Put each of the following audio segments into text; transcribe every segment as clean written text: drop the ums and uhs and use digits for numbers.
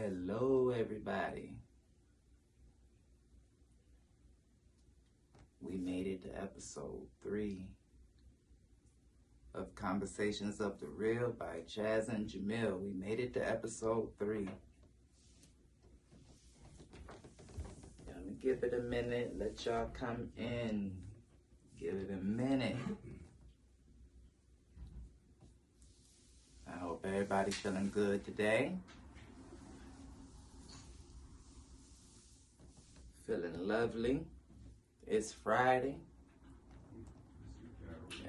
Hello, everybody. We made it to episode 3 of Conversations of the Real by Chaz and Jameal. We made it to episode 3. Let me give it a minute. Let y'all come in. Give it a minute. I hope everybody's feeling good today. Feeling lovely. It's Friday.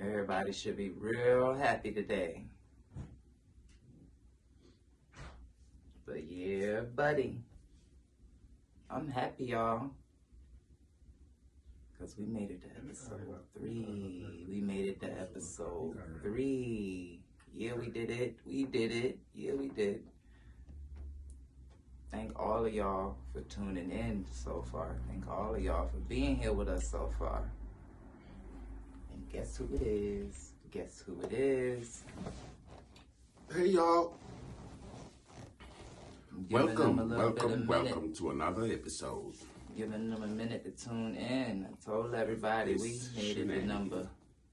Everybody should be real happy today. But yeah, buddy. I'm happy, y'all. Because we made it to episode 3. We made it to episode 3. Yeah, we did it. We did it. Yeah, we did. Thank all of y'all for tuning in so far. Thank all of y'all for being here with us so far. And guess who it is? Guess who it is? Hey, y'all. Welcome to another episode. Giving them a minute to tune in. I told everybody we made it to number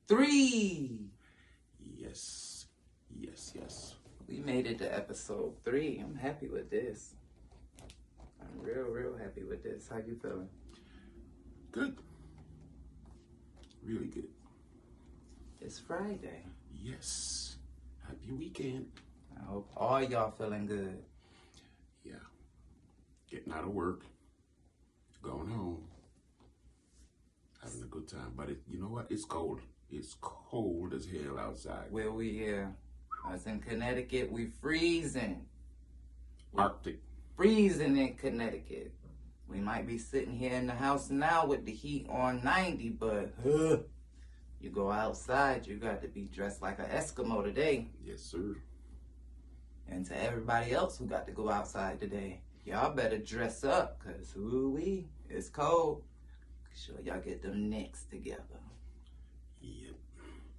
3. Yes. We made it to episode 3. I'm happy with this. I'm real happy with this. How you feeling? Good. Really good. It's Friday. Yes. Happy weekend. I hope all y'all feeling good. Yeah. Getting out of work. Going home. Having a good time. But you know what? It's cold. It's cold as hell outside. Where we here? I was in Connecticut. We freezing. Arctic. Freezing in Connecticut. We might be sitting here in the house now with the heat on 90, but you go outside, you got to be dressed like an Eskimo today. Yes, sir. And to everybody else who got to go outside today, y'all better dress up, because ooh-wee, it's cold. Make sure y'all get them necks together. Yep.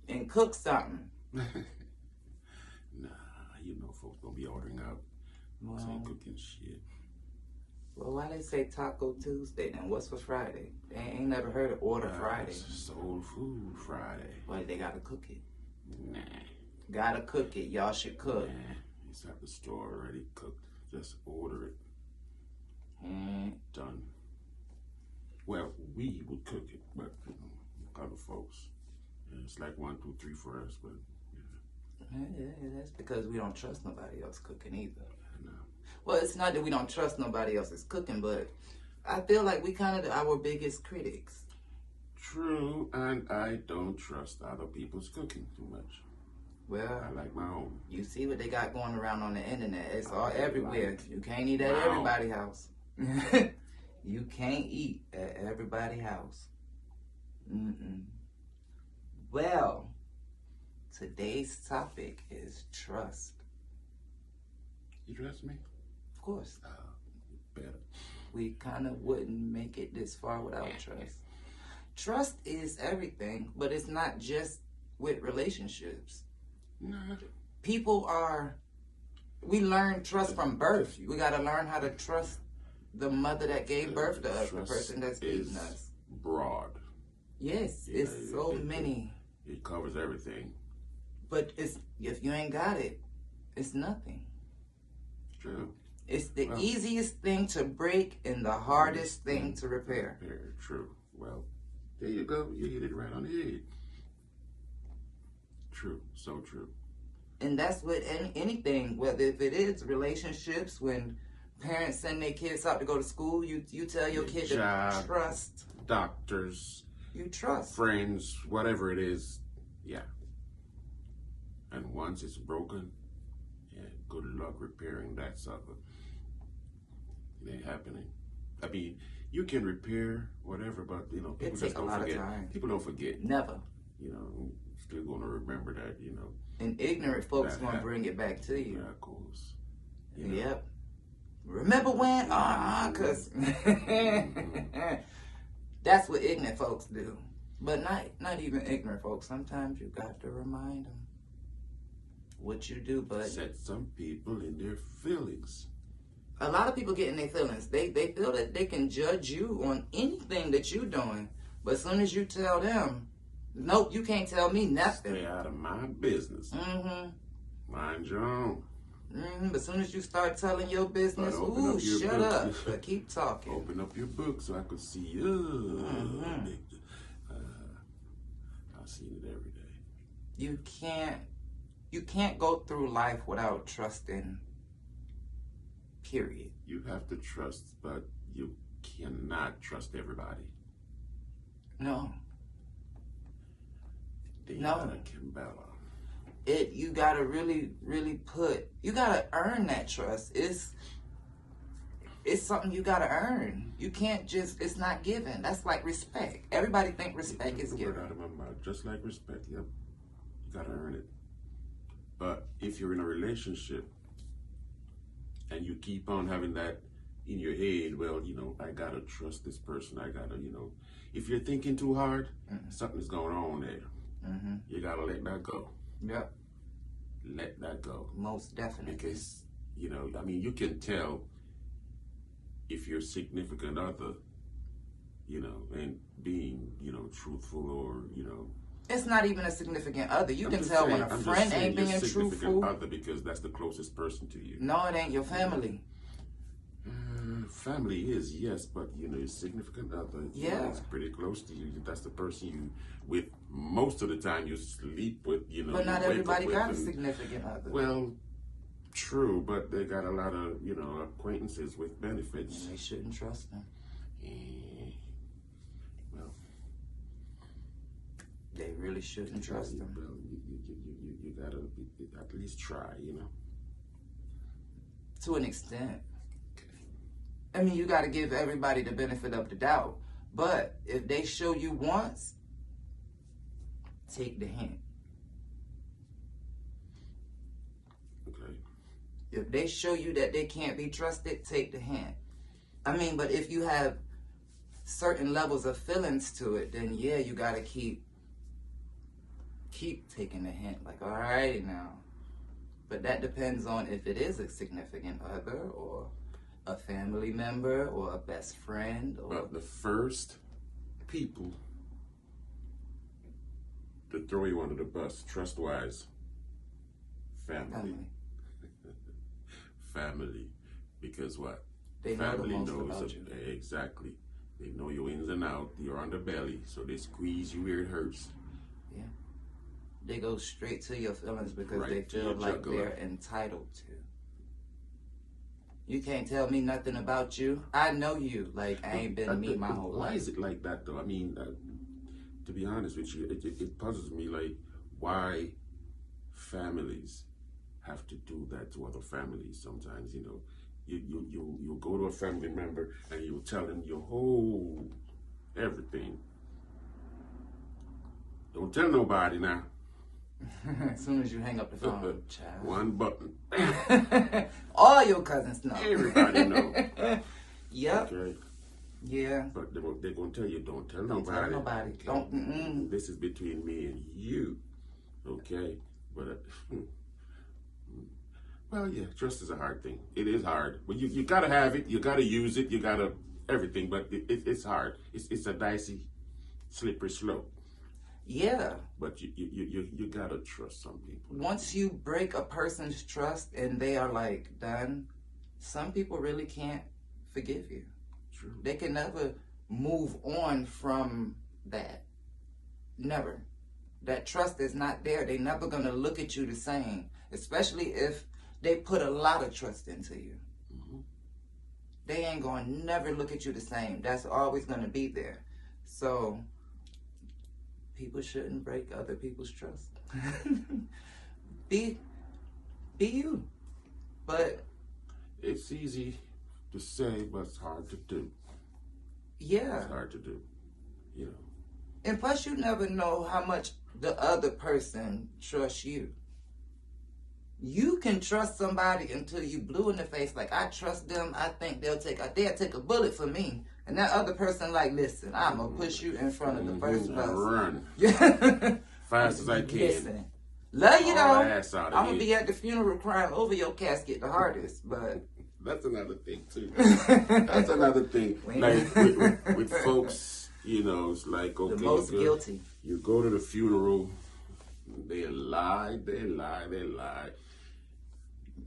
And cook something. Nah, you know folks gonna be ordering out. Ain't cooking shit. Well, why they say Taco Tuesday then? What's for Friday? They ain't never heard of Order Friday. Soul Food Friday. Why they gotta cook it? Nah. Gotta cook it. Y'all should cook. Nah. It's at the store already cooked. Just order it. Done. Well, we would cook it, but you know, other folks. Yeah, it's like 1, 2, 3 for us, but Yeah, that's because we don't trust nobody else cooking either. no. Well, it's not that we don't trust nobody else's cooking, but I feel like we kind of our biggest critics. True, and I don't trust other people's cooking too much. Well, I like my own. you see what they got going around on the internet. It's all everywhere. Like you can't eat at wow. everybody's house. You can't eat at everybody's house. Well, today's topic is trust. You trust me? Of course. Better. We kind of wouldn't make it this far without trust. Trust is everything, but it's not just with relationships. Nah. We learn trust from birth. We got to learn how to trust the mother that gave birth to us, the person that's feeding us. Broad. Yes, Yeah, it's so many. It covers everything. But if you ain't got it, it's nothing. True. It's the easiest thing to break and the hardest thing to repair. True. Well, there you go. You hit it right on the head. True. So true. And that's with anything, whether if it is relationships, when parents send their kids out to go to school, you tell your kid to trust. Doctors. You trust. Friends, whatever it is. Yeah. And once it's broken, yeah, good luck repairing that sucker. It ain't happening. I mean, you can repair whatever, but you know, people just don't forget. People don't forget. Never. You know, still gonna remember that, you know. And ignorant folks gonna bring it back to you. Yeah, of course. Yep. Remember when? Cause that's what ignorant folks do. But not even ignorant folks. Sometimes you got to remind them what you do, but set some people in their feelings. A lot of people get in their feelings. They feel that they can judge you on anything that you're doing. But as soon as you tell them, nope, you can't tell me nothing. Stay out of my business. Mm-hmm. Mind your own. Mm-hmm. But as soon as you start telling your business, But shut up. But keep talking. Open up your book so I could see you. Mm-hmm. I've seen it every day. You can't go through life without trusting. Period. You have to trust, but you cannot trust everybody. No. Diana Kimbella. You gotta really, really you gotta earn that trust. It's something you gotta earn. You can't just, it's not given. That's like respect. Everybody think respect is given. Out of my mouth. Just like respect, yep. You gotta earn it. But if you're in a relationship and you keep on having that in your head, well, I gotta trust this person. I gotta, if you're thinking too hard, something's going on there. Mm-hmm. You gotta let that go. Yep. Let that go. Most definitely. Because, you can tell if your significant other, and being, truthful or, It's not even a significant other. You can tell when a friend ain't being truthful. Other because that's the closest person to you. No, it ain't your family. Family is, yes, but your significant other, it's pretty close to you. That's the person you with most of the time you sleep with, But not everybody got a significant other. Well, true, but they got a lot of, acquaintances with benefits. They shouldn't trust them. Well, they really shouldn't trust them. Well, you gotta at least try, To an extent. I mean, you got to give everybody the benefit of the doubt. But if they show you once, take the hint. Okay. If they show you that they can't be trusted, take the hint. I mean, but if you have certain levels of feelings to it, then yeah, you got to keep taking the hint. Like, all right now. But that depends on if it is a significant other or a family member or a best friend. But the first people to throw you under the bus, trust-wise, family. Family. Because what? They know the most about you. Exactly. They know your ins and out. You're on the belly, so they squeeze you where it hurts. Yeah. They go straight to your feelings because they feel like they're entitled to. You can't tell me nothing about you. I know you. Like, I ain't been me my whole life. Why is it like that, though? I mean, to be honest with you, it puzzles me, like, why families have to do that to other families sometimes, You'll go to a family member and you'll tell them your whole everything. Don't tell nobody now. As soon as you hang up the phone, Chaz. One button. All your cousins know. Everybody know. Yep. Okay. Yeah. But they're going to tell you, don't tell Don't nobody. tell nobody. Okay. Don't. This is between me and you. Okay? But, well, yeah, trust is a hard thing. It is hard. But you got to have it. You got to use it. You got to everything. But it's hard. It's a dicey, slippery slope. Yeah. But you gotta trust some people. Once you break a person's trust and they are like done, some people really can't forgive you. True. They can never move on from that. Never. That trust is not there. They're never gonna look at you the same, especially if they put a lot of trust into you. Mm-hmm. They ain't gonna never look at you the same. That's always gonna be there. So people shouldn't break other people's trust. Be you. But it's easy to say, but it's hard to do. Yeah. It's hard to do. And plus, you never know how much the other person trusts you. You can trust somebody until you blue in the face. Like, I trust them. I think they'll take a bullet for me. And that other person like, listen, I'm going to push you in front of the first bus. Run. Fast as I can. Listen. Love you, though. I'm I'm going to be at the funeral crying over your casket the hardest. But That's another thing too. That's another thing. Like with folks, you know, it's like okay, the most guilty. You go to the funeral, they lie,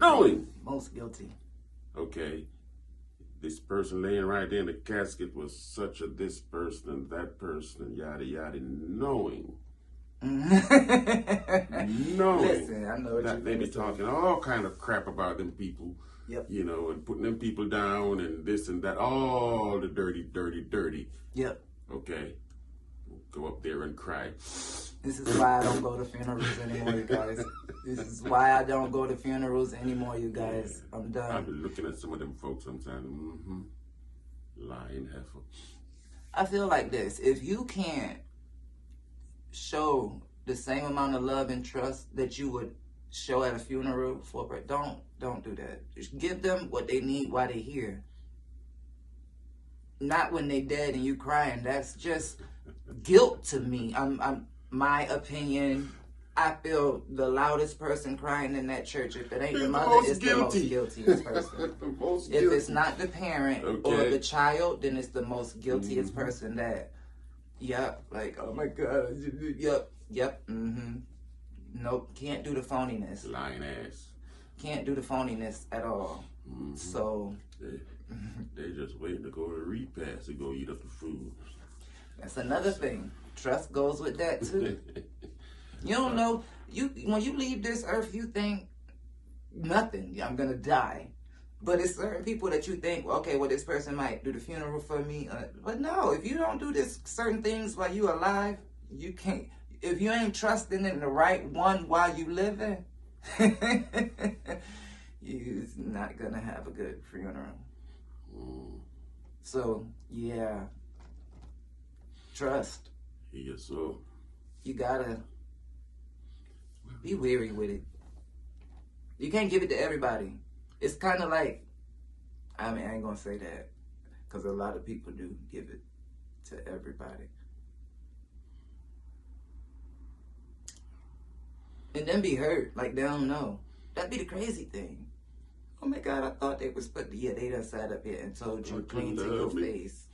knowing most guilty. Okay, this person laying right there in the casket was such a this person and that person and yada yada, knowing. Listen, I know what that they be talking all kind of crap about them people. Yep. You know, and putting them people down and this and that, all the dirty. Yep. Okay. Go up there and cry. This is why I don't go to funerals anymore, you guys. This is why I don't go to funerals anymore, you guys. Yeah. I'm done. I've been looking at some of them folks sometimes. Lying heifer. I feel like this. If you can't show the same amount of love and trust that you would show at a funeral for a person, don't do that. Just give them what they need while they're here. Not when they dead and you crying. That's just guilt to me. I'm my opinion. I feel the loudest person crying in that church. If it ain't the mother, it's the most guiltiest person. If it's not the parent or the child, then it's the most guiltiest person that, like, oh my God, Nope, can't do the phoniness. Lying ass. Can't do the phoniness at all. So. They just waiting to go to the repast to go eat up the food. That's another thing. Trust goes with that too. You don't know. When you leave this earth, you think nothing. I'm gonna die. But it's certain people that you think, okay, well, this person might do the funeral for me. But no, if you don't do this certain things while you alive, you can't. If you ain't trusting in the right one while you living, you're not gonna have a good funeral. So yeah, trust. Yes, so. You gotta be wary with it. You can't give it to everybody. It's kind of like, I mean, I ain't gonna say that because a lot of people do give it to everybody. And then be hurt, like they don't know. That'd be the crazy thing. Oh my God, I thought they was they done sat up here and told you clean to your face.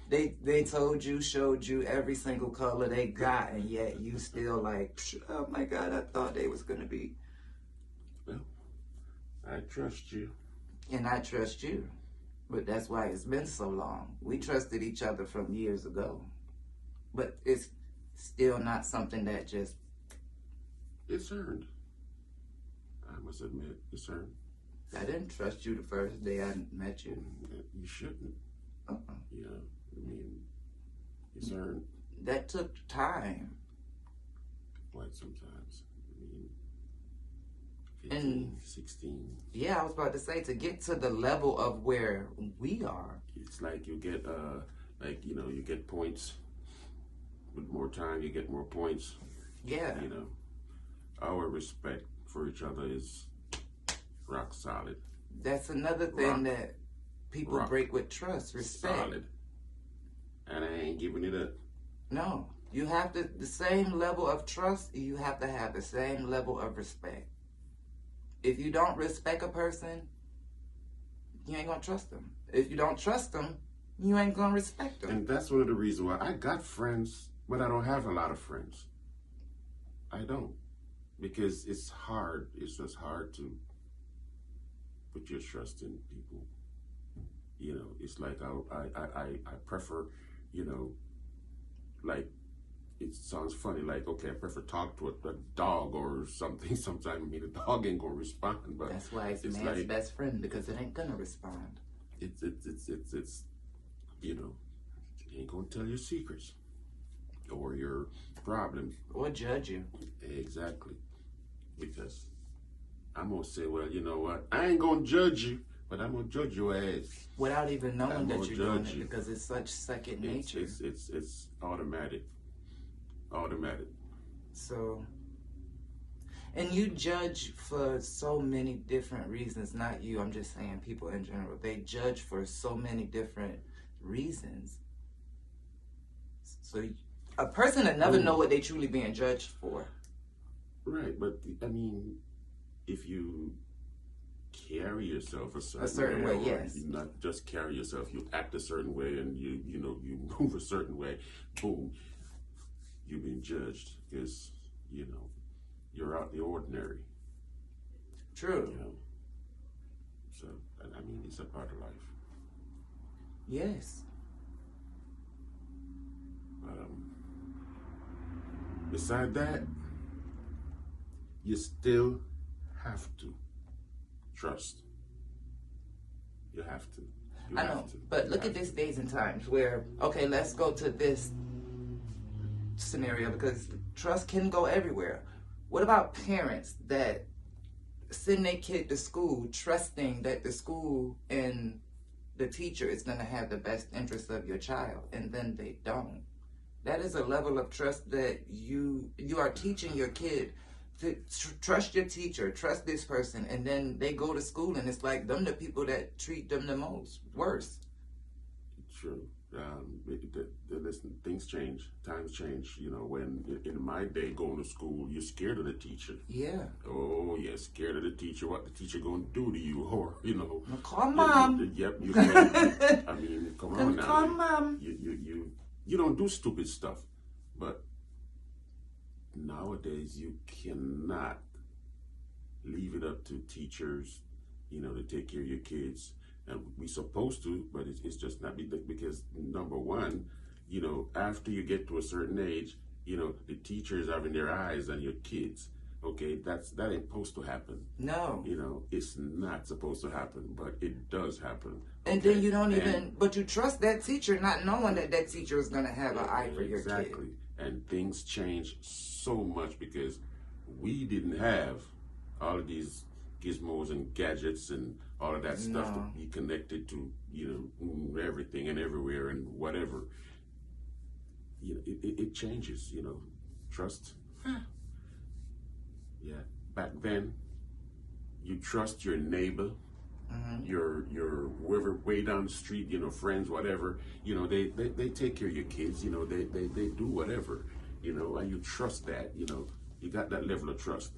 They told you, showed you every single color they got, and yet you still like, oh my God, I thought they was gonna be. Well, I trust you. And I trust you. But that's why it's been so long. We trusted each other from years ago. But it's still not something that just... It's earned. I must admit, it's earned. I didn't trust you the first day I met you. You shouldn't. Yeah, I mean, it's earned. That took time. Quite sometimes. I mean, 15, 16. Yeah, I was about to say, to get to the level of where we are. It's like you get, you get points. With more time, you get more points. Yeah. You know, our respect for each other is rock solid. That's another thing that people break with trust, respect. Solid. And I ain't giving it up. No. You have the same level of trust, you have to have the same level of respect. If you don't respect a person, you ain't gonna trust them. If you don't trust them, you ain't gonna respect them. And that's one of the reasons why I got friends, but I don't have a lot of friends. I don't. Because it's hard. It's just hard to put your trust in people. You know, it's like I prefer, you know, like, it sounds funny, like, okay, I prefer talk to a dog or something. Sometimes, I mean, the dog ain't gonna respond, but that's why it's man's like, best friend, because it ain't gonna respond. It's you know, it ain't gonna tell your secrets or your problems or judge you. Exactly, because I'm gonna say, well, you know what? I ain't gonna judge you, but I'm gonna judge your ass without even knowing that you're doing it, because it's such second nature. It's automatic. Automatic. So, and you judge for so many different reasons. Not you, I'm just saying people in general. They judge for so many different reasons. So a person that never know what they truly being judged for. Right, but I mean, if you carry yourself a certain way, or yes. you not just carry yourself, you act a certain way, and you know you move a certain way, boom, you've been judged because you know you're out the ordinary. True. You know, so I mean it's a part of life. Yes. But beside that, you still have to trust. You have to. I know, but look at these days and times where, okay, let's go to this scenario because trust can go everywhere. What about parents that send their kid to school trusting that the school and the teacher is going to have the best interest of your child, and then they don't? That is a level of trust that you are teaching your kid to trust your teacher, trust this person, and then they go to school and it's like them the people that treat them the most worse. True. Listen, things change, times change. You know, when in my day going to school, you're scared of the teacher. Yeah. Oh, yeah, scared of the teacher. What the teacher gonna do to you, or you know? Call mom. Yep. You can, I mean, come on now. Call mom. You don't do stupid stuff, but nowadays you cannot leave it up to teachers, you know, to take care of your kids. And we're supposed to, but it's just not because number one, you know, after you get to a certain age, you know, the teachers having their eyes on your kids. Okay, that ain't supposed to happen. No. You know, it's not supposed to happen, but it does happen. And then you don't but you trust that teacher not knowing that teacher is going to have an eye for your kid. Exactly. And things change so much because we didn't have all of these gizmos and gadgets and all of that stuff to be connected to, you know, everything and everywhere and whatever. You know, it changes, you know. Trust. Yeah. Back then, you trust your neighbor, your whoever way down the street, you know, friends, whatever. You know, they take care of your kids. You know, they do whatever. You know, and you trust that. You know, you got that level of trust.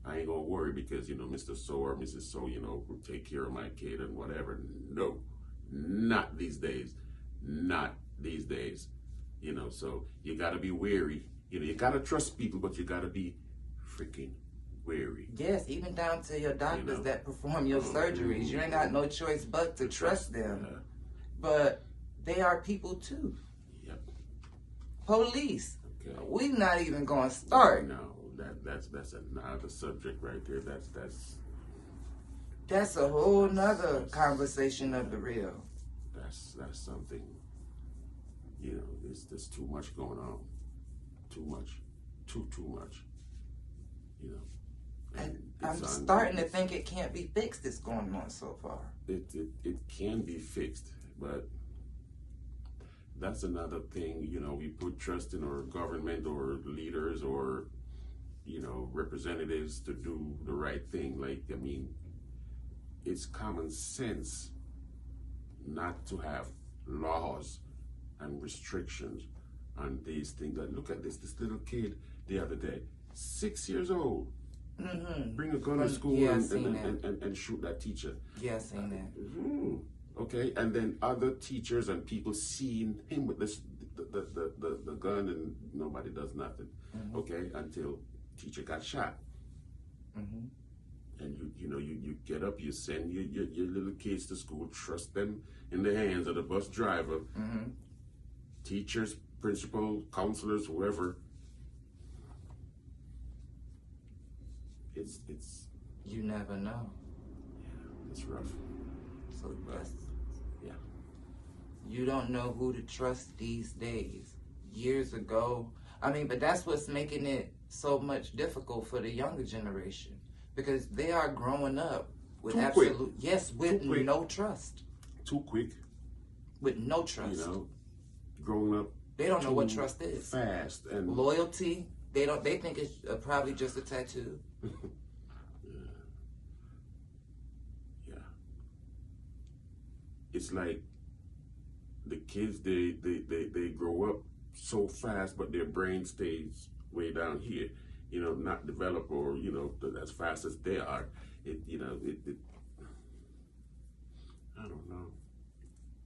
I ain't gonna worry because, you know, Mr. So or Mrs. So, you know, will take care of my kid and whatever. No, not these days. Not these days. You know, so you gotta be wary. You know, you gotta trust people, but you gotta be freaking wary. Yes, even down to your doctors that perform your surgeries. You ain't got no choice but to trust them. But they are people too. Yep. Police. Okay. We're not even gonna start. No. That's another subject right there. That's a whole nother conversation of the real. That's something. You know, there's too much going on. Too much. Too much. You know. And I'm starting to think it can't be fixed. It's going on so far. It can be fixed, but that's another thing. You know, we put trust in our government or leaders or, you know, representatives to do the right thing. Like, I mean, it's common sense not to have laws and restrictions on these things. Like, look at this little kid the other day, 6 years old, bring a gun to school and shoot that teacher. Yeah, seen that. Okay, and then other teachers and people seeing him with the gun and nobody does nothing. Okay, until teacher got shot. And you know you get up, you send your little kids to school, trust them in the hands of the bus driver, teachers, principal, counselors, whoever. It's you never know. Yeah, it's rough. So that's yeah. You don't know who to trust these days. Years ago, I mean, but that's what's making it so much difficult for the younger generation because they are growing up with with no trust. Too quick. With no trust. You know, growing up. They don't know what trust is. Fast and loyalty. They don't. They think it's probably just a tattoo. Yeah. It's like the kids. They grow up so fast, but their brain stays way down here. not develop or, as fast as they are. I don't know.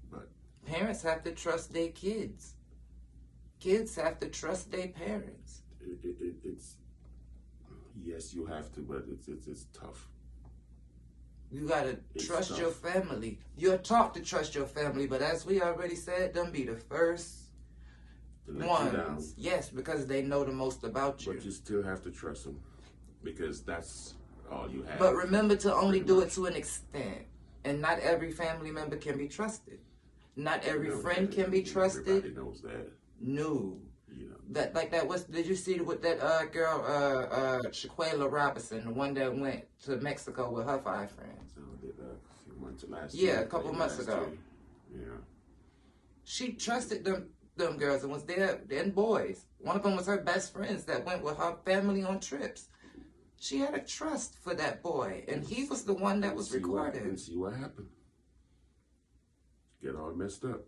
But parents have to trust their kids. Kids have to trust their parents. It's yes, you have to, but it's tough. You gotta trust your family. You're taught to trust your family, but as we already said, them be the first ones. Yes, because they know the most about you. But you still have to trust them because that's all you have. But remember to only do it to an extent. And not every family member can be trusted. Not every friend can be trusted. Everybody knows that. No. Did you see with that girl, Shaquella Robinson, the one that went to Mexico with her 5 friends? A few months last year. Yeah, a couple months ago. Yeah. She trusted them girls and was there, and boys. One of them was her best friends that went with her family on trips. She had a trust for that boy, and he was the one that was recorded. And see what happened. Get all messed up.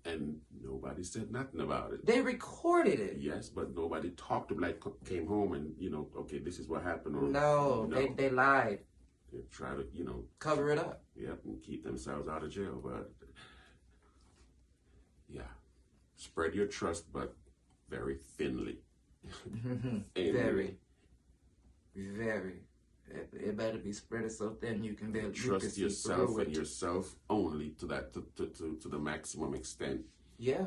And nobody said nothing about it. They recorded it. Yes, but nobody talked to them, like came home and, okay, this is what happened. Or, no, they lied. They try to, cover it up. Yep, and keep themselves out of jail. But, yeah, spread your trust, but very thinly. Very. It better be spread so thin you can barely trust yourself and yourself only to the maximum extent. Yeah.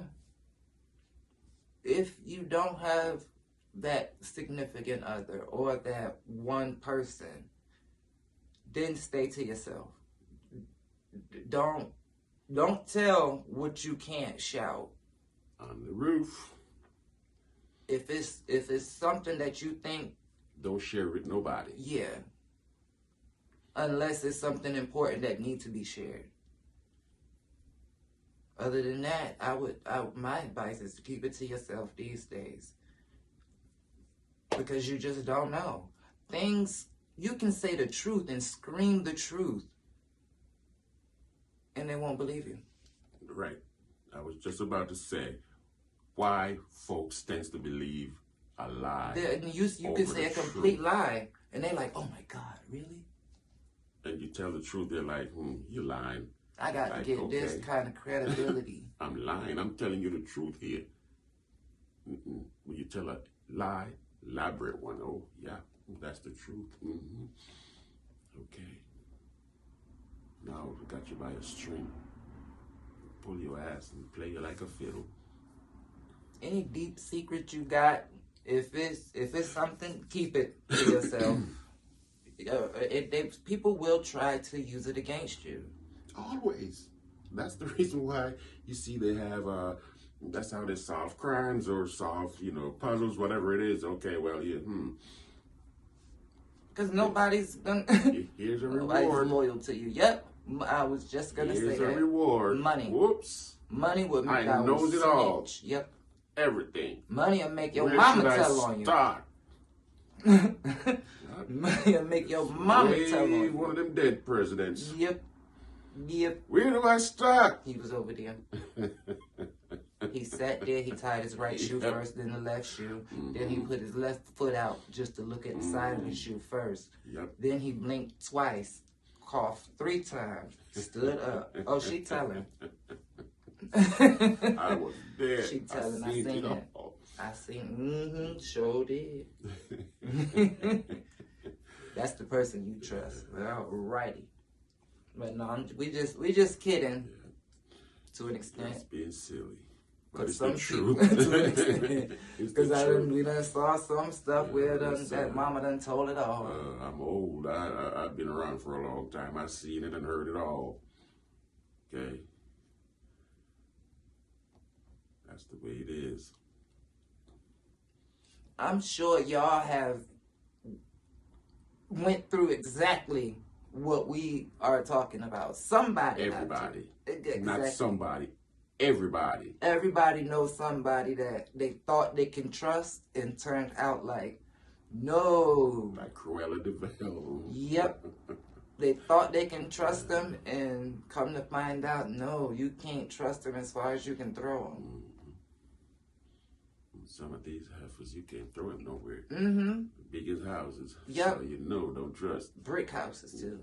If you don't have that significant other or that one person, then stay to yourself. Don't tell what you can't shout on the roof. If it's something that you think, don't share it with nobody. Yeah. Unless it's something important that needs to be shared. Other than that, my advice is to keep it to yourself these days. Because you just don't know. You can say the truth and scream the truth, and they won't believe you. Right. I was just about to say, why folks tends to believe a lie. You can say a complete lie, and they're like, "Oh my God, really?" And you tell the truth, they're like, "You're lying." I got to get this kind of credibility. I'm lying. I'm telling you the truth here. When you tell a lie, elaborate one. Oh, yeah, that's the truth. Okay. Now we got you by a string. Pull your ass and play you like a fiddle. Any deep secret you got, if it's something, keep it to yourself. People will try to use it against you. Always. That's the reason why you see they have, that's how they solve crimes or solve, puzzles, whatever it is. Okay, well, yeah, Because nobody's gonna... Here's a nobody's reward. Loyal to you. Yep. I was just going to say that. Here's a reward. Money. Whoops. Money will make I knows it all. Yep. Everything. Money will make your mama tell on you. Start? Money will make your mama tell on you. One of them dead presidents. Yep. Where do I start? He was over there. He sat there. He tied his right shoe first, then the left shoe. Then he put his left foot out just to look at the side of his shoe first. Then he blinked twice, coughed 3 times, stood up. Oh, she telling. I was there. She telling. I seen that. I seen. Sure did. That's the person you trust. Alrighty. But no, we just kidding. To an extent. Just being silly. But Because it's some the people, truth. to an extent. Because we done saw some stuff where that mama done told it all. I'm old. I've been around for a long time. I've seen it and heard it all. Okay? That's the way it is. I'm sure y'all have went through exactly what we are talking about. Somebody. Everybody. Exactly. Not somebody. Everybody. Everybody knows somebody that they thought they can trust and turned out like, no. Like Cruella de Vil. Yep. They thought they can trust them and come to find out, no, you can't trust them as far as you can throw them. some of these heifers, you can't throw them nowhere. Mm-hmm. Biggest houses. Yep. So you know, don't trust. Brick houses too.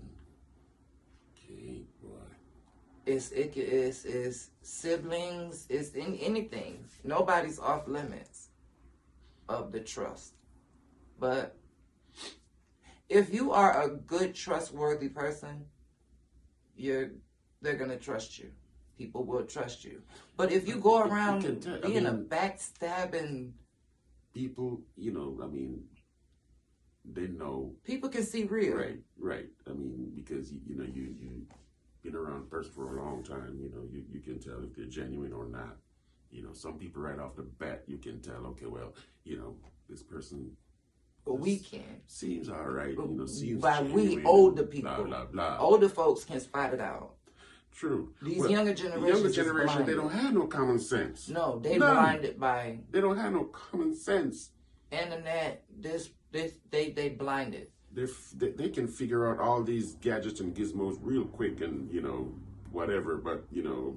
Okay, boy. It's siblings. It's in anything. Nobody's off limits of the trust. But if you are a good, trustworthy person, they're gonna trust you. People will trust you. But if you go around being a backstabbing, people, they know. People can see real. Right. I mean, because you've been around a person for a long time. You can tell if they're genuine or not. Some people right off the bat, you can tell. Okay, well, this person. But we can. Seems all right. Seems by genuine, we older people, blah blah blah. Older folks can spot it out. True. These younger generations, they don't have no common sense. No, they blinded by. They don't have no common sense. Internet, they blinded. They can figure out all these gadgets and gizmos real quick and whatever, but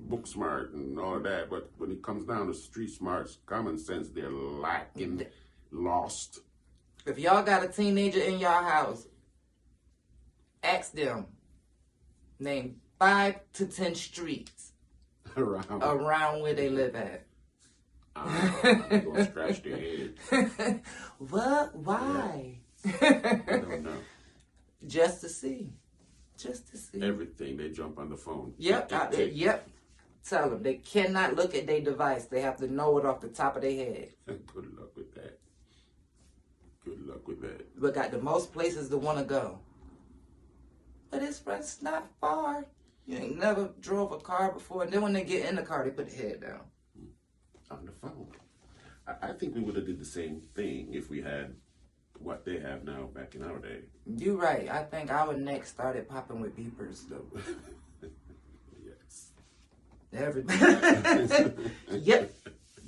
book smart and all of that. But when it comes down to street smarts, common sense, they're lacking, lost. If y'all got a teenager in y'all house, ask them. Name 5 to 10 streets around where they live at. I'm gonna scratch their head. What? Why? I don't know. Just to see. Everything. They jump on the phone. Yep. Yep. Tell them they cannot look at their device. They have to know it off the top of their head. Good luck with that. Good luck with that. But got the most places to want to go. But it's not far. You ain't never drove a car before. And then when they get in the car, they put their head down. On the phone. I think we would have did the same thing if we had what they have now back in our day. You're right. I think our neck started popping with beepers, though. Yes. Everybody. Yep.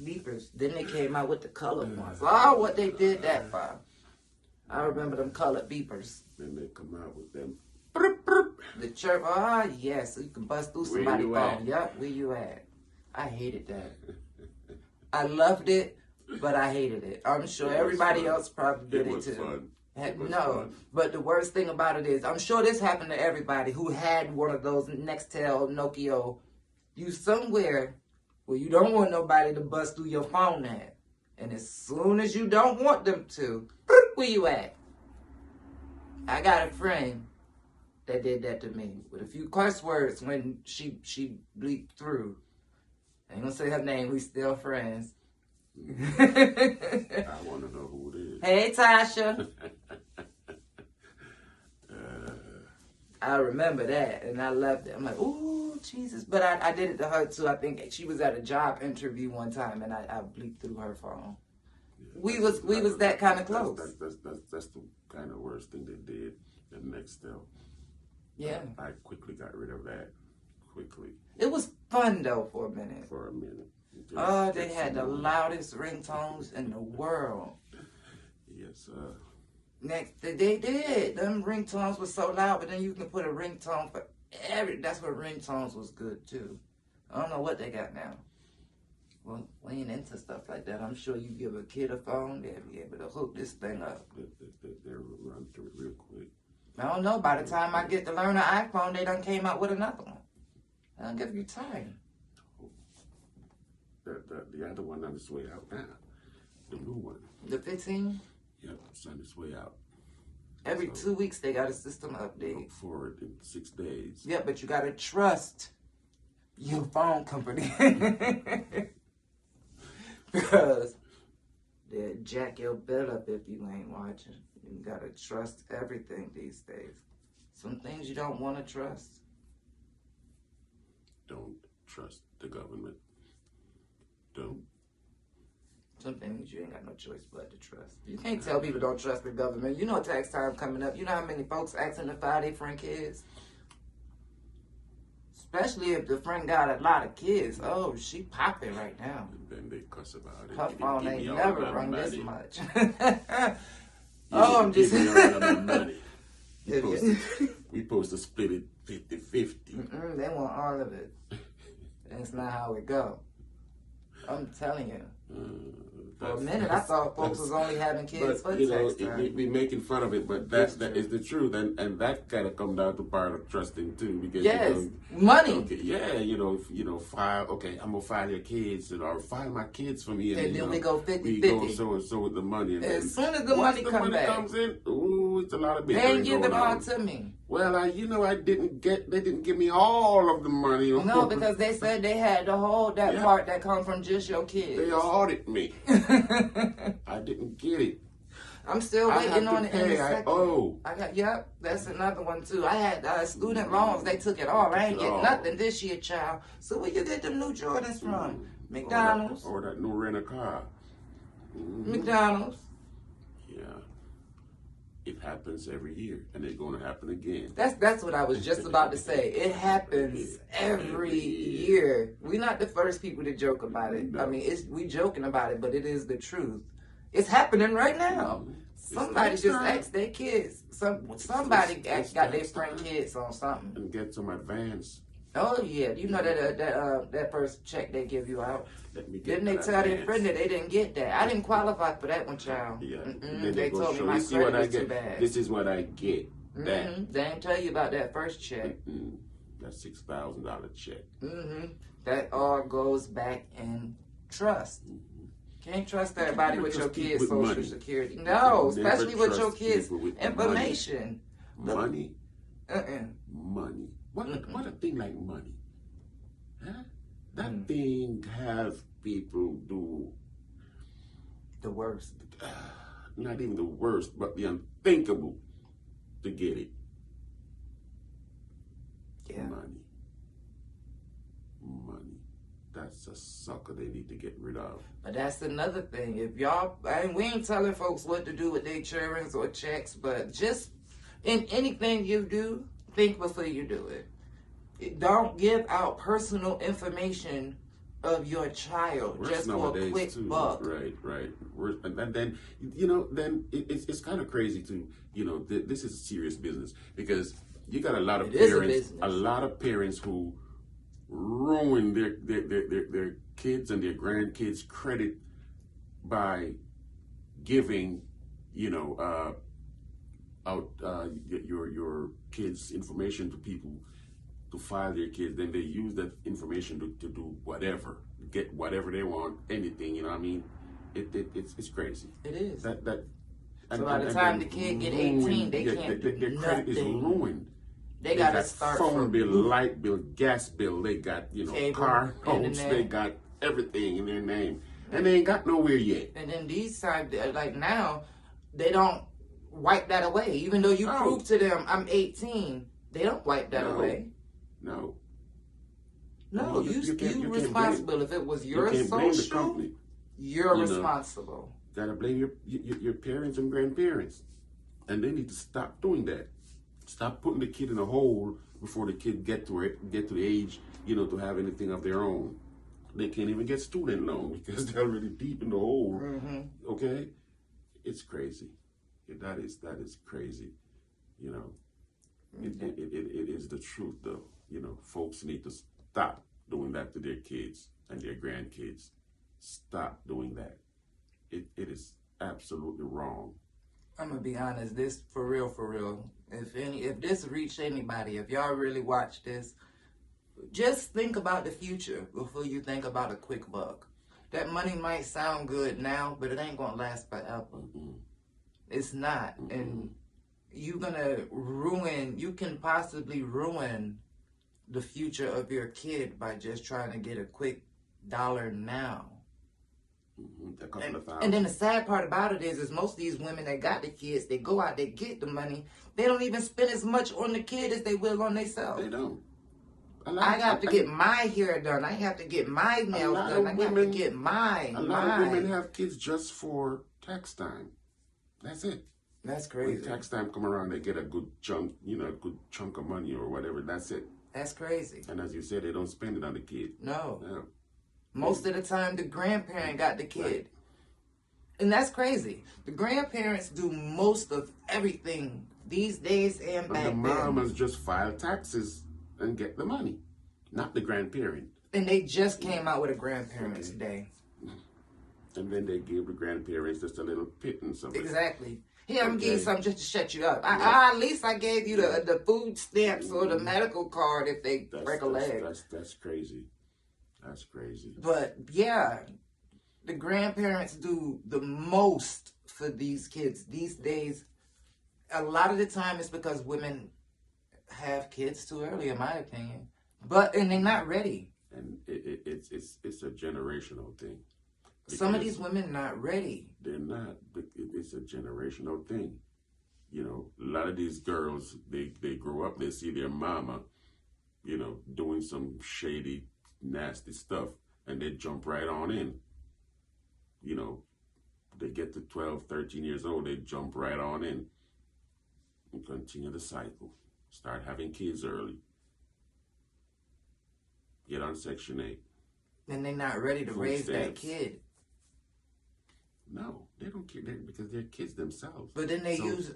Beepers. Then they came out with the colored ones. Oh, what they did that for. I remember them colored beepers. Then they come out with them. The chirp. Yes. So you can bust through somebody's phone. Yep. Where you at? I hated that. I loved it, but I hated it. I'm sure everybody else probably did it too. Fun. But the worst thing about it is, I'm sure this happened to everybody who had one of those Nextel, Nokia. You somewhere where you don't want nobody to bust through your phone at. And as soon as you don't want them to, where you at? I got a friend that did that to me with a few curse words when she bleeped through. I ain't gonna say her name, we still friends. I want to know who it is. Hey, Tasha. I remember that, and I loved it. I'm like, ooh, Jesus. But I did it to her, too. I think she was at a job interview one time, and I bleeped through her phone. Yeah, we was that kind of close. That's the kind of worst thing they did. The Nextel. Yeah. I quickly got rid of that. Quickly. It was fun, though, for a minute. They had the loudest ringtones in the world. Yes, Next, they did. Them ringtones were so loud, but then you can put a ringtone for that's what ringtones was good, too. I don't know what they got now. Well, we ain't into stuff like that. I'm sure you give a kid a phone, they'll be able to hook this thing up. They'll run through it real quick. I don't know. By the time I get to learn an iPhone, they done came out with another one. I don't give you time. The other one on its way out now. The new one. The 15? Yep, it's on its way out. Every 2 weeks they got a system update. Look forward in 6 days. Yeah, but you gotta trust your phone company. Because they'll jack your bill up if you ain't watching. You gotta trust everything these days. Some things you don't want to trust. Don't trust the government. Don't. Some things you ain't got no choice but to trust. You can't tell people don't trust the government. You know tax time coming up. You know how many folks asking to file their friend kids? Especially if the friend got a lot of kids. Oh, she popping right now. And then they cuss about it. Her phone ain't never rung this much. I'm just... We supposed to split it 50-50. They want all of it. That's not how it go. I'm telling you. For a That's- minute, I thought folks was only having kids for But you know, tax time. we making fun of it, but It's that true. is the truth, and that gotta come down to part of trusting too, because Yes, you know, money. okay, yeah, file. Okay, I'm gonna file your kids, or file my kids for me, And then we go 50-50. We go so and so with the money, and As then soon as the once money the come money back, comes in, ooh, it's a lot of they bickering ain't give going it all on. to me. Well, they didn't give me all of the money. No, because they said they had to hold that part that come from just your kids. They audit me. I didn't get it. I'm still waiting on it in a second. owe. Yep, that's another one too. I had student loans. They took it all. I ain't get nothing this year, child. So where you get them new Jordans from? McDonald's. Or that new rent a car. McDonald's. Yeah. It happens every year, and it's going to happen again. That's what I was just about to say. It happens every year. We're not the first people to joke about it. No. I mean, we joking about it, but it is the truth. It's happening right now. Somebody just asked their kids. Somebody got their friend kids on something. And get some advance. Oh yeah, you know that first check they give you out. Didn't they tell their friend that they didn't get that? I didn't qualify for that one, child. Yeah. They told me my credit was too bad. This is what I get. That. They didn't tell you about that first check. That $6,000 check. That all goes back in trust. Can't trust everybody with your kids' social security. No, especially with your kids' information. Money. Money. What a thing like money. Huh? That thing have people do the worst. Not even the worst, but the unthinkable to get it. Yeah. Money. That's a sucker they need to get rid of. But that's another thing. If y'all, we ain't telling folks what to do with their insurance or checks, but just in anything you do, think before you do it. Don't give out personal information of your child just for a quick buck. Right. And then, then it's kind of crazy too. This is a serious business because you got a lot of parents who ruin their kids and their grandkids credit by giving out your kids' information to people to file their kids. Then they use that information to do whatever, get whatever they want, anything. You know what I mean? It's crazy. It is. So by the time the kid get 18, they can't do their credit is ruined. They got to start phone bill, light bill, gas bill. They got cable, car notes. They got everything in their name, and they ain't got nowhere yet. And then these times, like now, they don't wipe that away. Even though you prove to them I'm 18, they don't wipe that away. No, you responsible. If it was your social, you're responsible. Gotta blame your parents and grandparents, and they need to stop doing that. Stop putting the kid in a hole before the kid get to the age, to have anything of their own. They can't even get student loan because they're already deep in the hole. Okay, it's crazy. That is crazy. It is the truth though. Folks need to stop doing that to their kids and their grandkids. Stop doing that. It is absolutely wrong. I'm gonna be honest. This for real. If this reached anybody, if y'all really watch this, just think about the future before you think about a quick buck. That money might sound good now, but it ain't gonna last forever. It's not, and you can possibly ruin the future of your kid by just trying to get a quick dollar now. And then the sad part about it is most of these women that got the kids, they go out, they get the money, they don't even spend as much on the kid as they will on themselves. They don't. I have to get my hair done. I have to get my nails done. I have to get mine. A lot of women have kids just for tax time. That's it. That's crazy. When tax time come around, they get a good chunk, a good chunk of money or whatever. That's it. That's crazy. And as you said, they don't spend it on the kid. No. Most of the time, the grandparent got the kid. Right. And that's crazy. The grandparents do most of everything these days and back then. The mamas just file taxes and get the money, not the grandparent. And they just came out with a Grandparents' Okay. Day. And then they give the grandparents just a little pittance of it. Exactly. Here, I'm giving you Okay. something just to shut you up. Yeah. At least I gave you the food stamps or the medical card if they break a leg. That's crazy. That's crazy. But yeah, the grandparents do the most for these kids these days. A lot of the time it's because women have kids too early, in my opinion. And they're not ready. And it's a generational thing. Some of these women not ready. They're not. It's a generational thing. You know, a lot of these girls, they grow up, they see their mama, you know, doing some shady, nasty stuff, and they jump right on in. You know, they get to 12, 13 years old, they jump right on in and continue the cycle. Start having kids early. Get on Section 8. And they're not ready to raise that kid. No, they don't care because they're kids themselves. But then they use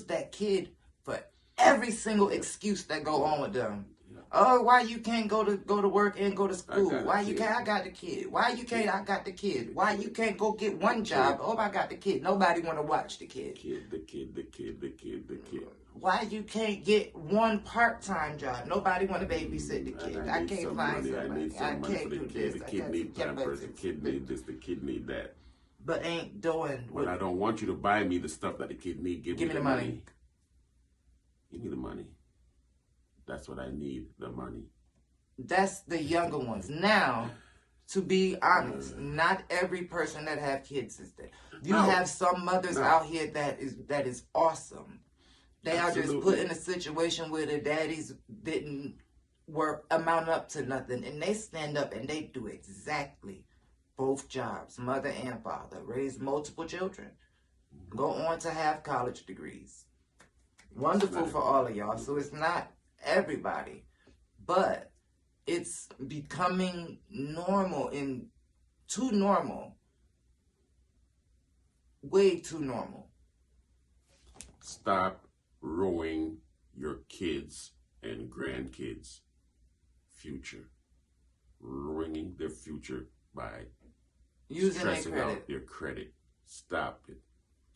that kid for every single excuse that go on with them. Yeah. Oh, why you can't go to work and go to school? Why you can't? I got the kid. Why you can't? I got the kid. Why you can't go get one job? Oh, I got the kid. Nobody want to watch the kid. The kid. Why you can't get one part-time job? Nobody want to babysit the kid. I can't find somebody. I can't do this. The kid need pampers. The kid need this. The kid need that. But ain't doing. Well, I don't want you to buy me the stuff that the kid need. Give me the money. Give me the money. That's what I need. The money. That's the younger ones. Now, to be honest, not every person that have kids is that. You have some mothers out here that is awesome. They are just put in a situation where the daddies didn't amount up to nothing, and they stand up and they do exactly both jobs, mother and father, raise multiple children, go on to have college degrees. Wonderful for all of y'all. So it's not everybody, but it's becoming normal and too normal. Way too normal. Stop ruining your kids and grandkids' future. Ruining their future by using stressing out their credit. Stop it.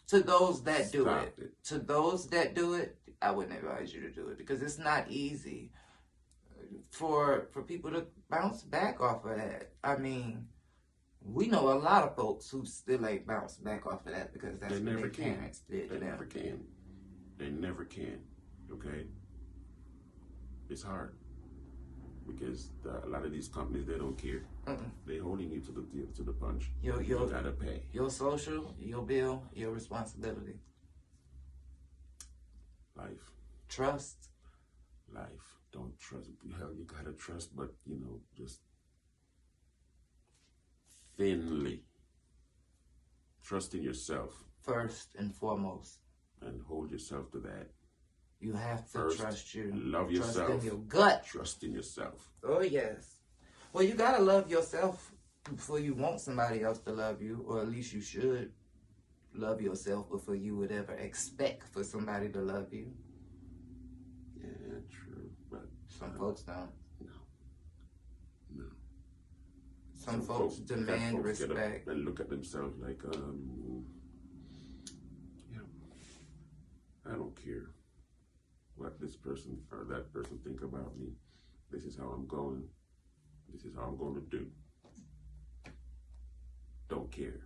To those that do it. To those that do it, I wouldn't advise you to do it because it's not easy for people to bounce back off of that. I mean, we know a lot of folks who still ain't bounced back off of that because that's what their parents did. They never can. They never can. Okay? It's hard. Because a lot of these companies, they don't care. They're holding you to the punch. You gotta pay. Your social, your bill, your responsibility. Life. Trust. Life. Don't trust. Hell, you gotta trust, but, you know, just thinly. Trust in yourself. First and foremost. And hold yourself to that. You have to trust you. Love yourself. Trust in your gut. Trust in yourself. Oh, yes. Well, you got to love yourself before you want somebody else to love you, or at least you should love yourself before you would ever expect for somebody to love you. Yeah, true. But some folks don't. No. Some folks demand respect. And look at themselves like, I don't care what this person or that person think about me. This is how I'm going. This is how I'm going to do. Don't care.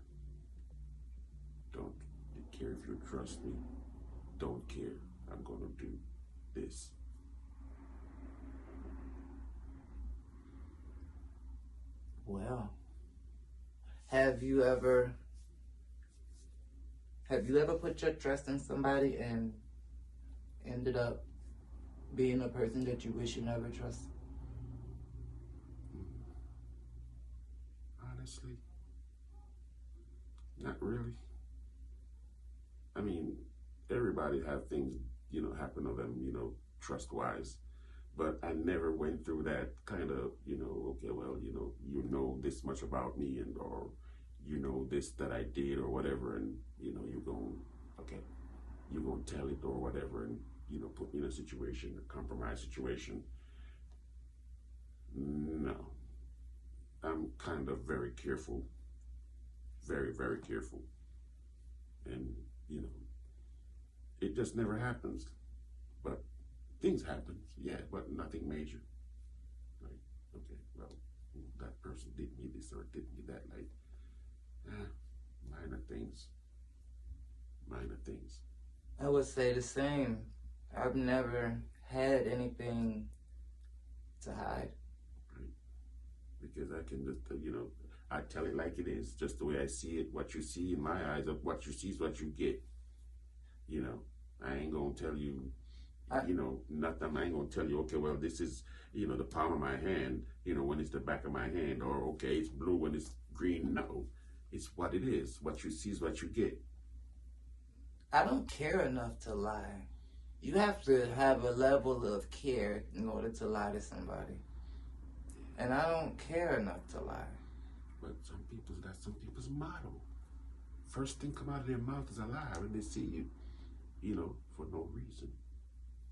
Don't care if you trust me. Don't care. I'm going to do this. Well, have you ever put your trust in somebody and ended up being a person that you wish you never trusted? Honestly, not really. I mean, everybody have things, happen to them, trust-wise. But I never went through that kind of, okay, well, you know this much about me or you know this that I did or whatever, and, you're going to tell it or whatever and, put me in a situation, a compromised situation. No. I'm kind of very careful. Very, very careful. And, you know, it just never happens. But things happen, yeah, but nothing major. Like, okay, well, that person did me this or did me that. Like, minor things. Minor things. I would say the same. I've never had anything to hide. Right. Because I can just, you know, I tell it like it is, just the way I see it. What you see in my eyes, of what you see is what you get. You know, I ain't gonna tell you, you know, nothing. I ain't gonna tell you, okay, well, this is, you know, the palm of my hand, you know, when it's the back of my hand, or okay, it's blue when it's green. No, it's what it is. What you see is what you get. I don't care enough to lie. You have to have a level of care in order to lie to somebody. And I don't care enough to lie. But that's some people's motto. First thing come out of their mouth is a lie when they see you, you know, for no reason.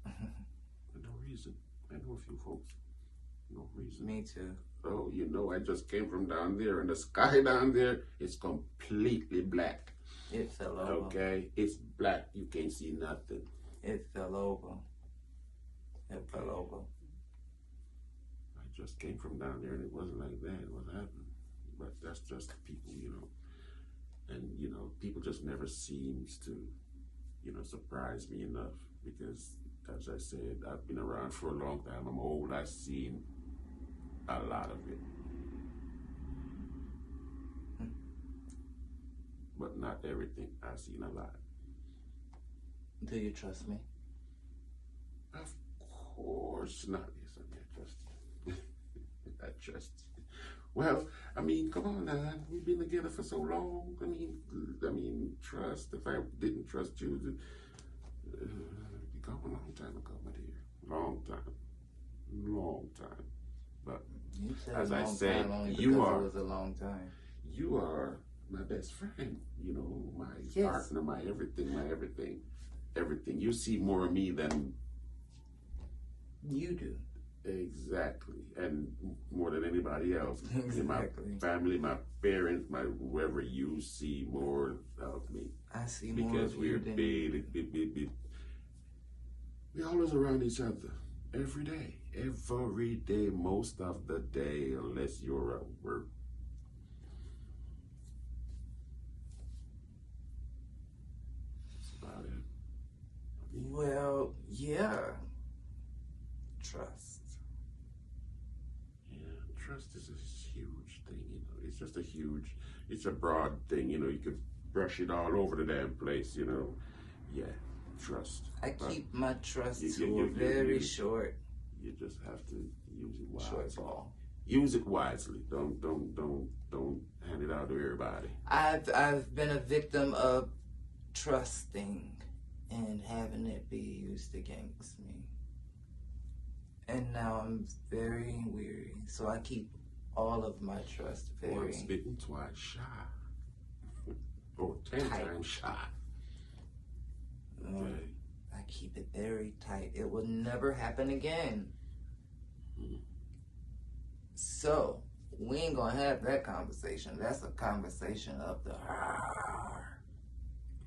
For no reason. I know a few folks. No reason. Me too. Oh, you know, I just came from down there, and the sky down there is completely black. It fell over. Okay? It's black. You can't see nothing. It fell over. It fell over. I just came from down there, and it wasn't like that. What happened? But that's just people, you know. And, you know, people just never seems to, you know, surprise me enough. Because, as I said, I've been around for a long time. I'm old. I've seen a lot of it. But not everything. I've seen a lot. Do you trust me? Of course not. Yes, I trust you. I trust you. Well, I mean, come on now. We've been together for so long. I mean, trust. If I didn't trust you, you'd gone a long time ago, my dear. Long time. Long time. But You said as a I long said, time only you because are. It was a long time. You are my best friend. You know, my Yes. partner, my everything, my everything. Everything. You see more of me than You do. exactly, and more than anybody else. Exactly. In my family, my parents, my whoever, you see more of me. I see more Because of you we're than big. We're always around each other. Every day. Every day, most of the day, unless you're at work. That's about it. Well, yeah. Trust. Yeah, trust is a huge thing, you know. It's just it's a broad thing, you know. You could brush it all over the damn place, you know. Yeah, trust. I But keep my trust you- to you- a you- very you- short you just have to use it wisely. short ball. Use it wisely. Don't hand it out to everybody. I've been a victim of trusting and having it be used against me. And now I'm very weary. So I keep all of my trust very Once bitten, twice shy. Or 10 tight. times shy. Um, Okay. I keep it very tight. It will never happen again. Mhm. So we ain't gonna have that conversation. That's a conversation of the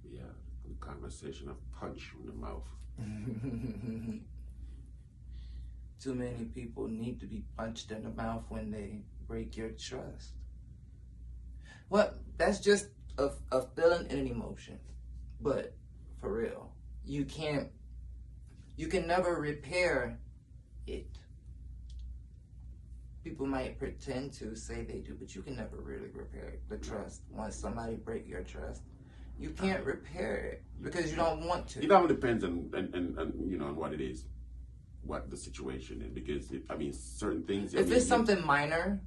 Yeah, the conversation of punch in the mouth. Too many people need to be punched in the mouth when they break your trust. Well, that's just a feeling and an emotion. But for real, you can never repair it. People might pretend to say they do, but you can never really repair the trust. Once somebody break your trust, you can't repair it because you don't want to. It all depends on you know, on what it is, what the situation is. Because certain things. If it's something minor,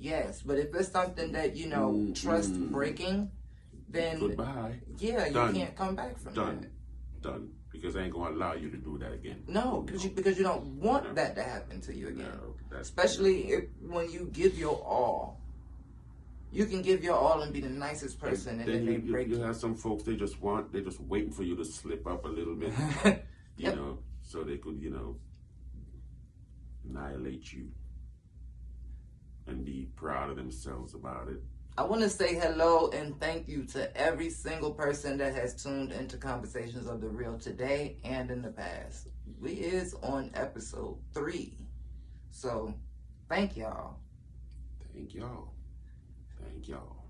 yes. But if it's something that trust breaking, then goodbye. Yeah, Done. you can't come back from that. Done. Because I ain't gonna allow you to do that again. No, because you don't want that to happen to you again. No, Especially when you give your all. You can give your all and be the nicest person, and then they break you. You have some folks, they just waiting for you to slip up a little bit, Yep. know, so they could, annihilate you and be proud of themselves about it. I want to say hello and thank you to every single person that has tuned into Conversations of the Real today and in the past. We is on episode 3. So, thank y'all. Thank y'all. Thank y'all.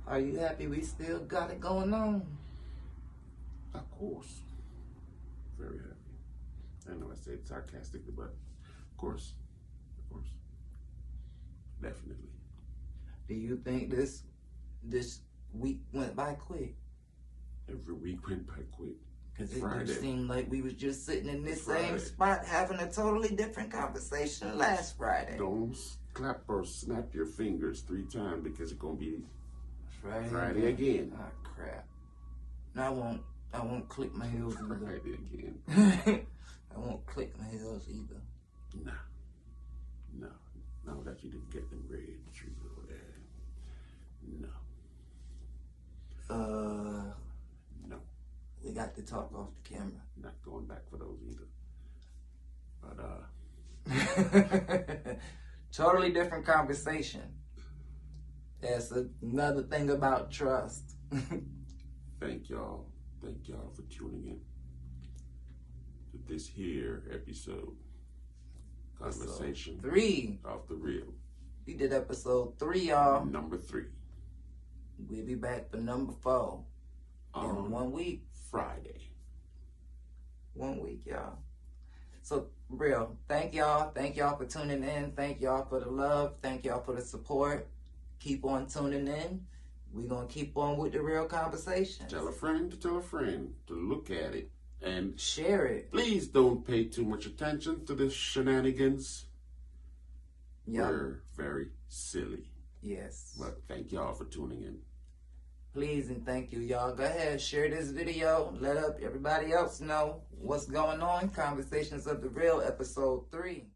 Are you happy we still got it going on? Of course. Very happy. I know I said it sarcastically, but of course. Of course. Definitely. Do you think this week went by quick? Every week went by quick. Because it Friday. just seemed like we was just sitting in this Friday. same spot having a totally different conversation last Friday. Don't clap or snap your fingers 3 times because it's gonna be Friday again. Oh crap. No, I won't click my heels either. Friday again. I won't click my heels either. No. Now that you didn't get them red shoes over there. No. No. We got to talk off the camera. Not going back for those either. But Totally different conversation. That's another thing about trust. Thank y'all for tuning in to this here episode. Conversation 3 of the Real. We did episode 3, y'all. Number 3. We'll be back for number 4 in 1 week. Friday. 1 week, y'all. So, Real, thank y'all. Thank y'all for tuning in. Thank y'all for the love. Thank y'all for the support. Keep on tuning in. We're going to keep on with the real conversations. Tell a friend to look at it. And share it. Please don't pay too much attention to the shenanigans. Yep. We're very silly. Yes. But thank y'all for tuning in. Please and thank you, y'all. Go ahead, share this video. Let everybody else know what's going on. Conversations of the Real, episode 3.